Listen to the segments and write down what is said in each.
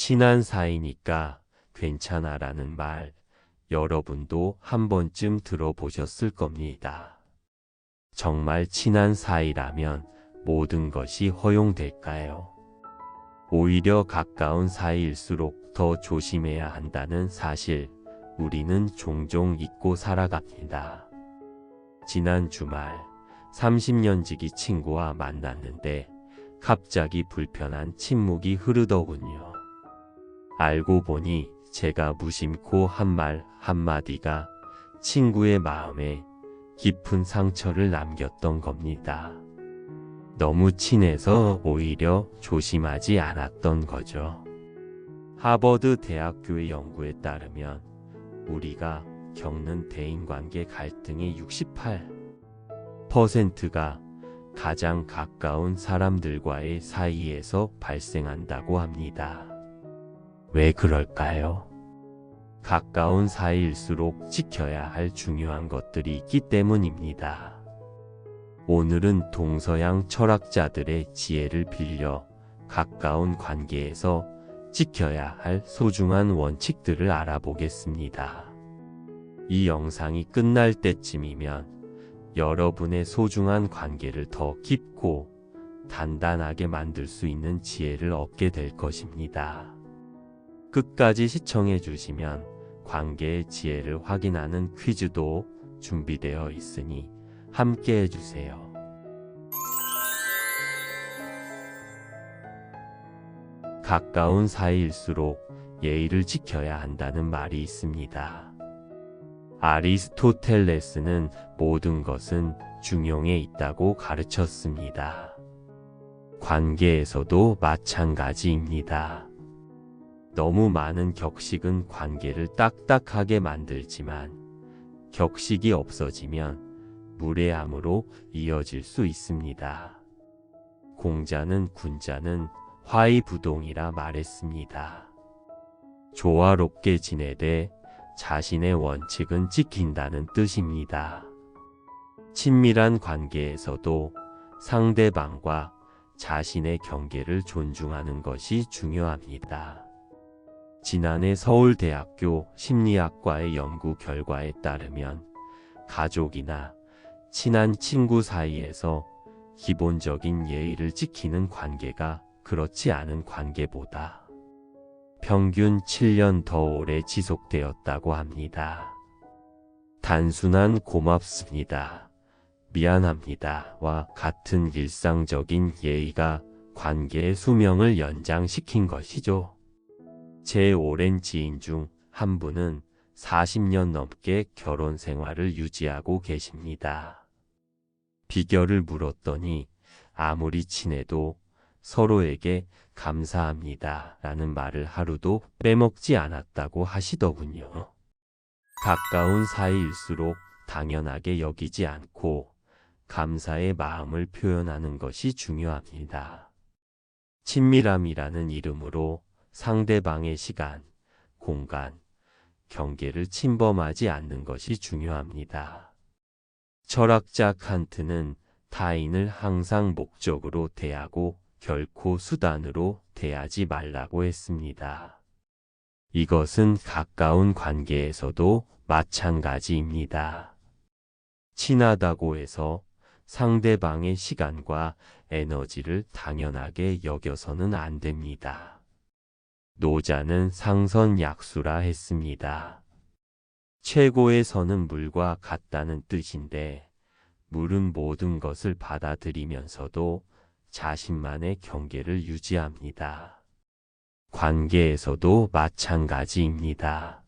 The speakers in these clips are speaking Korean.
친한 사이니까 괜찮아라는 말, 여러분도 한 번쯤 들어보셨을 겁니다. 정말 친한 사이라면 모든 것이 허용될까요? 오히려 가까운 사이일수록 더 조심해야 한다는 사실, 우리는 종종 잊고 살아갑니다. 지난 주말 30년지기 친구와 만났는데 갑자기 불편한 침묵이 흐르더군요. 알고 보니 제가 무심코 한 말 한마디가 친구의 마음에 깊은 상처를 남겼던 겁니다. 너무 친해서 오히려 조심하지 않았던 거죠. 하버드 대학교의 연구에 따르면 우리가 겪는 대인관계 갈등의 68%가 가장 가까운 사람들과의 사이에서 발생한다고 합니다. 왜 그럴까요? 가까운 사이일수록 지켜야 할 중요한 것들이 있기 때문입니다. 오늘은 동서양 철학자들의 지혜를 빌려 가까운 관계에서 지켜야 할 소중한 원칙들을 알아보겠습니다. 이 영상이 끝날 때쯤이면 여러분의 소중한 관계를 더 깊고 단단하게 만들 수 있는 지혜를 얻게 될 것입니다. 끝까지 시청해 주시면 관계의 지혜를 확인하는 퀴즈도 준비되어 있으니 함께 해주세요. 가까운 사이일수록 예의를 지켜야 한다는 말이 있습니다. 아리스토텔레스는 모든 것은 중용에 있다고 가르쳤습니다. 관계에서도 마찬가지입니다. 너무 많은 격식은 관계를 딱딱하게 만들지만 격식이 없어지면 무례함으로 이어질 수 있습니다. 공자는 군자는 화의부동이라 말했습니다. 조화롭게 지내되 자신의 원칙은 지킨다는 뜻입니다. 친밀한 관계에서도 상대방과 자신의 경계를 존중하는 것이 중요합니다. 지난해 서울대학교 심리학과의 연구 결과에 따르면 가족이나 친한 친구 사이에서 기본적인 예의를 지키는 관계가 그렇지 않은 관계보다 평균 7년 더 오래 지속되었다고 합니다. 단순한 고맙습니다, 미안합니다와 같은 일상적인 예의가 관계의 수명을 연장시킨 것이죠. 제 오랜 지인 중 한 분은 40년 넘게 결혼 생활을 유지하고 계십니다. 비결을 물었더니 아무리 친해도 서로에게 감사합니다 라는 말을 하루도 빼먹지 않았다고 하시더군요. 가까운 사이일수록 당연하게 여기지 않고 감사의 마음을 표현하는 것이 중요합니다. 친밀함이라는 이름으로 상대방의 시간, 공간, 경계를 침범하지 않는 것이 중요합니다. 철학자 칸트는 타인을 항상 목적으로 대하고 결코 수단으로 대하지 말라고 했습니다. 이것은 가까운 관계에서도 마찬가지입니다. 친하다고 해서 상대방의 시간과 에너지를 당연하게 여겨서는 안 됩니다. 노자는 상선약수라 했습니다. 최고의 선은 물과 같다는 뜻인데, 물은 모든 것을 받아들이면서도 자신만의 경계를 유지합니다. 관계에서도 마찬가지입니다.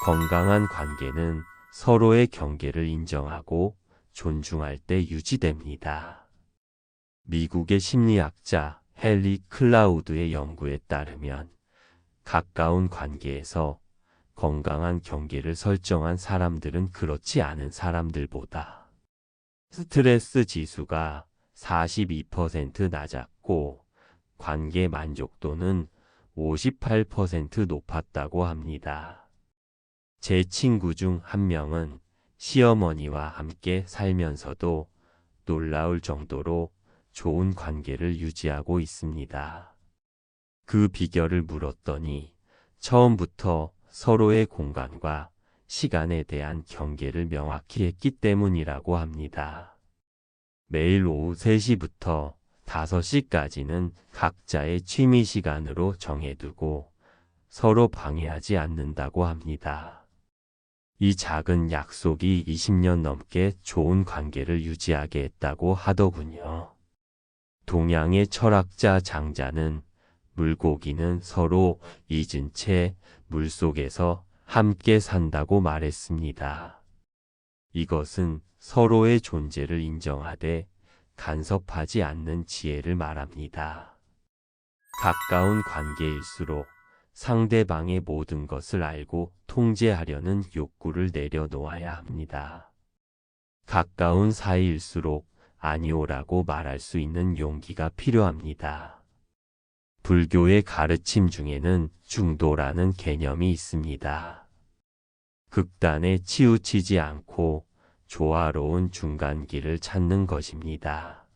건강한 관계는 서로의 경계를 인정하고 존중할 때 유지됩니다. 미국의 심리학자 헨리 클라우드의 연구에 따르면 가까운 관계에서 건강한 경계를 설정한 사람들은 그렇지 않은 사람들보다 스트레스 지수가 42% 낮았고 관계 만족도는 58% 높았다고 합니다. 제 친구 중 한 명은 시어머니와 함께 살면서도 놀라울 정도로 좋은 관계를 유지하고 있습니다. 그 비결을 물었더니 처음부터 서로의 공간과 시간에 대한 경계를 명확히 했기 때문이라고 합니다. 매일 오후 3시부터 5시까지는 각자의 취미 시간으로 정해두고 서로 방해하지 않는다고 합니다. 이 작은 약속이 20년 넘게 좋은 관계를 유지하게 했다고 하더군요. 동양의 철학자 장자는 물고기는 서로 잊은 채 물속에서 함께 산다고 말했습니다. 이것은 서로의 존재를 인정하되 간섭하지 않는 지혜를 말합니다. 가까운 관계일수록 상대방의 모든 것을 알고 통제하려는 욕구를 내려놓아야 합니다. 가까운 사이일수록 아니오라고 말할 수 있는 용기가 필요합니다. 불교의 가르침 중에는 중도라는 개념이 있습니다. 극단에 치우치지 않고 조화로운 중간길을 찾는 것입니다.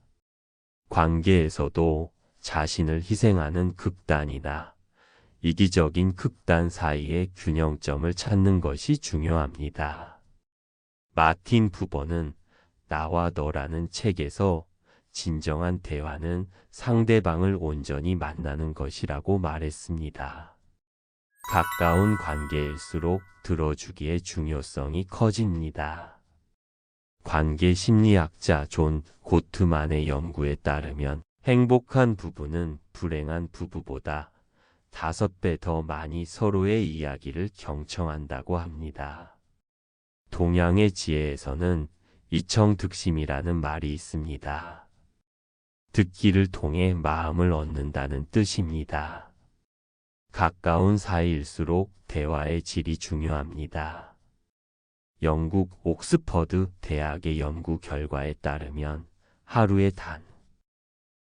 관계에서도 자신을 희생하는 극단이나 이기적인 극단 사이의 균형점을 찾는 것이 중요합니다. 마틴 부버는 나와 너라는 책에서 진정한 대화는 상대방을 온전히 만나는 것이라고 말했습니다. 가까운 관계일수록 들어주기의 중요성이 커집니다. 관계 심리학자 존 고트만의 연구에 따르면 행복한 부부는 불행한 부부보다 5배 더 많이 서로의 이야기를 경청한다고 합니다. 동양의 지혜에서는 이청득심이라는 말이 있습니다. 듣기를 통해 마음을 얻는다는 뜻입니다. 가까운 사이일수록 대화의 질이 중요합니다. 영국 옥스퍼드 대학의 연구 결과에 따르면 하루에 단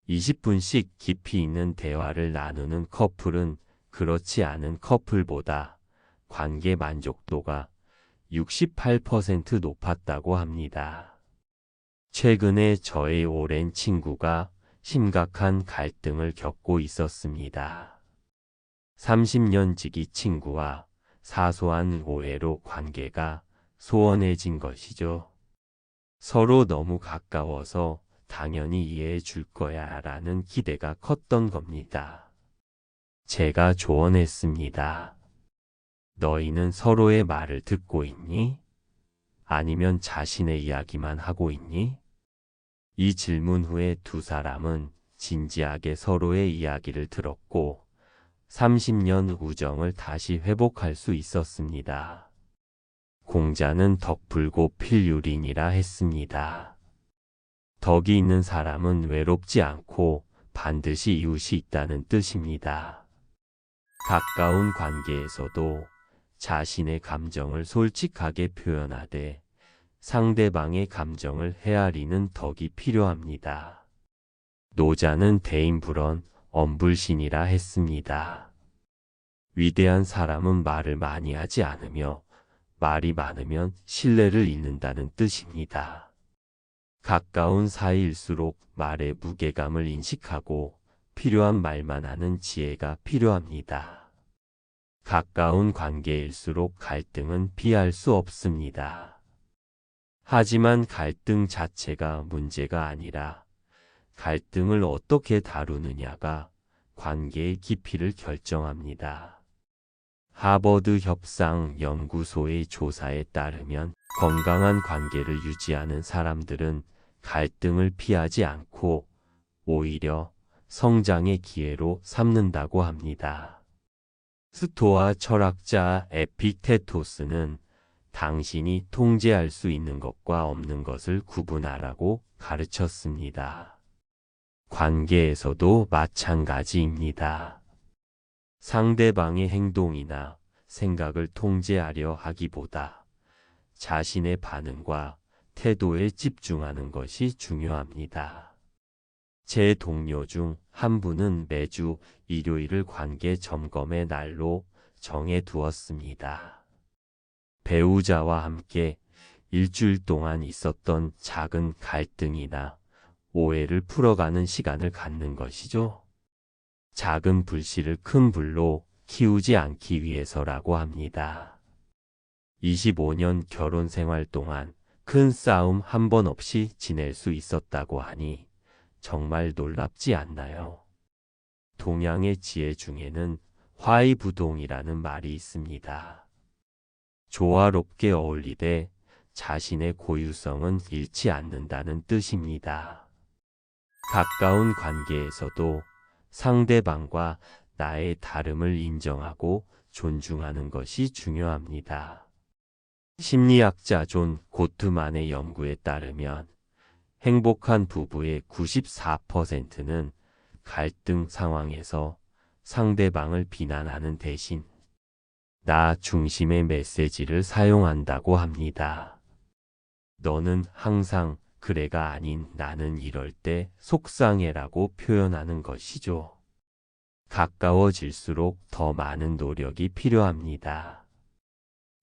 20분씩 깊이 있는 대화를 나누는 커플은 그렇지 않은 커플보다 관계 만족도가 68% 높았다고 합니다. 최근에 저의 오랜 친구가 심각한 갈등을 겪고 있었습니다. 30년 지기 친구와 사소한 오해로 관계가 소원해진 것이죠. 서로 너무 가까워서 당연히 이해해 줄 거야 라는 기대가 컸던 겁니다. 제가 조언했습니다. 너희는 서로의 말을 듣고 있니? 아니면 자신의 이야기만 하고 있니? 이 질문 후에 두 사람은 진지하게 서로의 이야기를 들었고 30년 우정을 다시 회복할 수 있었습니다. 공자는 덕불고 필유린이라 했습니다. 덕이 있는 사람은 외롭지 않고 반드시 이웃이 있다는 뜻입니다. 가까운 관계에서도 자신의 감정을 솔직하게 표현하되 상대방의 감정을 헤아리는 덕이 필요합니다. 노자는 대인불언 엄불신이라 했습니다. 위대한 사람은 말을 많이 하지 않으며 말이 많으면 신뢰를 잃는다는 뜻입니다. 가까운 사이일수록 말의 무게감을 인식하고 필요한 말만 하는 지혜가 필요합니다. 가까운 관계일수록 갈등은 피할 수 없습니다. 하지만 갈등 자체가 문제가 아니라 갈등을 어떻게 다루느냐가 관계의 깊이를 결정합니다. 하버드 협상 연구소의 조사에 따르면 건강한 관계를 유지하는 사람들은 갈등을 피하지 않고 오히려 성장의 기회로 삼는다고 합니다. 스토아 철학자 에픽테토스는 당신이 통제할 수 있는 것과 없는 것을 구분하라고 가르쳤습니다. 관계에서도 마찬가지입니다. 상대방의 행동이나 생각을 통제하려 하기보다 자신의 반응과 태도에 집중하는 것이 중요합니다. 제 동료 중 한 분은 매주 일요일을 관계 점검의 날로 정해 두었습니다. 배우자와 함께 일주일 동안 있었던 작은 갈등이나 오해를 풀어가는 시간을 갖는 것이죠. 작은 불씨를 큰 불로 키우지 않기 위해서라고 합니다. 25년 결혼 생활 동안 큰 싸움 한 번 없이 지낼 수 있었다고 하니 정말 놀랍지 않나요? 동양의 지혜 중에는 화의부동이라는 말이 있습니다. 조화롭게 어울리되 자신의 고유성은 잃지 않는다는 뜻입니다. 가까운 관계에서도 상대방과 나의 다름을 인정하고 존중하는 것이 중요합니다. 심리학자 존 고트만의 연구에 따르면 행복한 부부의 94%는 갈등 상황에서 상대방을 비난하는 대신 나 중심의 메시지를 사용한다고 합니다. 너는 항상 그래가 아닌 나는 이럴 때 속상해라고 표현하는 것이죠. 가까워질수록 더 많은 노력이 필요합니다.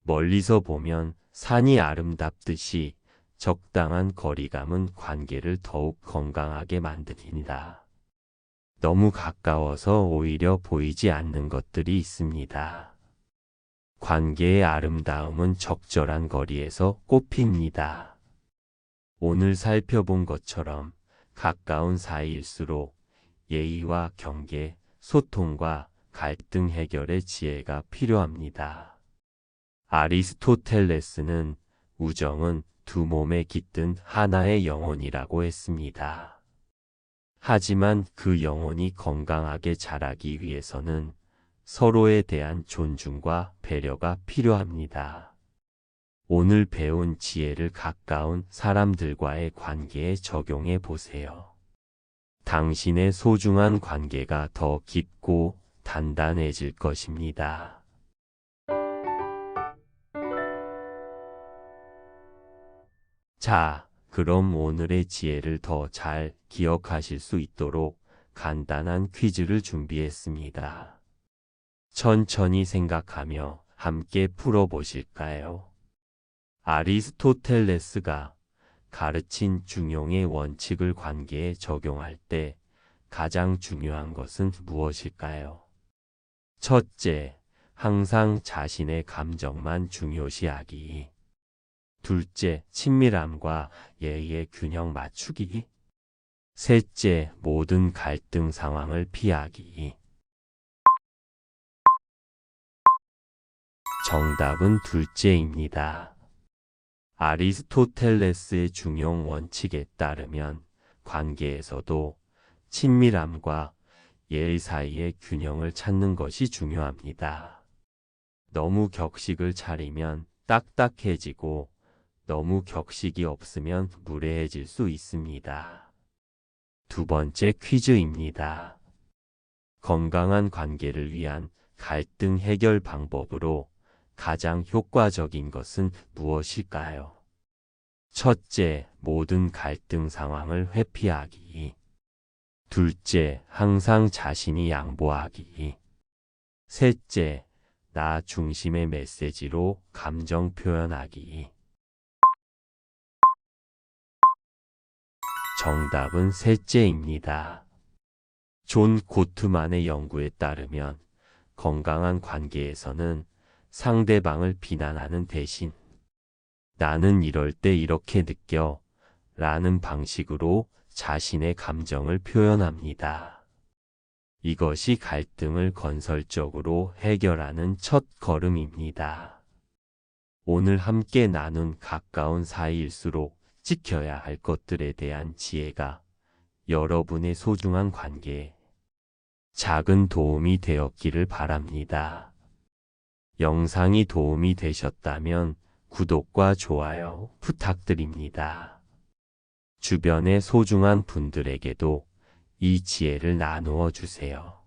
멀리서 보면 산이 아름답듯이 적당한 거리감은 관계를 더욱 건강하게 만듭니다. 너무 가까워서 오히려 보이지 않는 것들이 있습니다. 관계의 아름다움은 적절한 거리에서 꽃핍니다. 오늘 살펴본 것처럼 가까운 사이일수록 예의와 경계, 소통과 갈등 해결의 지혜가 필요합니다. 아리스토텔레스는 우정은 두 몸에 깃든 하나의 영혼이라고 했습니다. 하지만 그 영혼이 건강하게 자라기 위해서는 서로에 대한 존중과 배려가 필요합니다. 오늘 배운 지혜를 가까운 사람들과의 관계에 적용해 보세요. 당신의 소중한 관계가 더 깊고 단단해질 것입니다. 자, 그럼 오늘의 지혜를 더 잘 기억하실 수 있도록 간단한 퀴즈를 준비했습니다. 천천히 생각하며 함께 풀어보실까요? 아리스토텔레스가 가르친 중용의 원칙을 관계에 적용할 때 가장 중요한 것은 무엇일까요? 첫째, 항상 자신의 감정만 중요시하기. 둘째, 친밀함과 예의의 균형 맞추기. 셋째, 모든 갈등 상황을 피하기. 정답은 둘째입니다. 아리스토텔레스의 중용 원칙에 따르면 관계에서도 친밀함과 예의 사이의 균형을 찾는 것이 중요합니다. 너무 격식을 차리면 딱딱해지고 너무 격식이 없으면 무례해질 수 있습니다. 두 번째 퀴즈입니다. 건강한 관계를 위한 갈등 해결 방법으로 가장 효과적인 것은 무엇일까요? 첫째, 모든 갈등 상황을 회피하기. 둘째, 항상 자신이 양보하기. 셋째, 나 중심의 메시지로 감정 표현하기. 정답은 셋째입니다. 존 고트만의 연구에 따르면 건강한 관계에서는 상대방을 비난하는 대신 나는 이럴 때 이렇게 느껴 라는 방식으로 자신의 감정을 표현합니다. 이것이 갈등을 건설적으로 해결하는 첫 걸음입니다. 오늘 함께 나눈 가까운 사이일수록 지켜야 할 것들에 대한 지혜가 여러분의 소중한 관계에 작은 도움이 되었기를 바랍니다. 영상이 도움이 되셨다면 구독과 좋아요 부탁드립니다. 주변의 소중한 분들에게도 이 지혜를 나누어 주세요.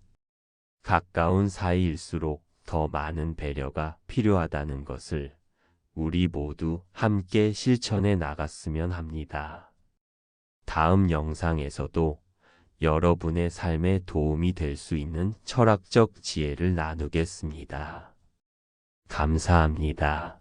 가까운 사이일수록 더 많은 배려가 필요하다는 것을 우리 모두 함께 실천해 나갔으면 합니다. 다음 영상에서도 여러분의 삶에 도움이 될 수 있는 철학적 지혜를 나누겠습니다. 감사합니다.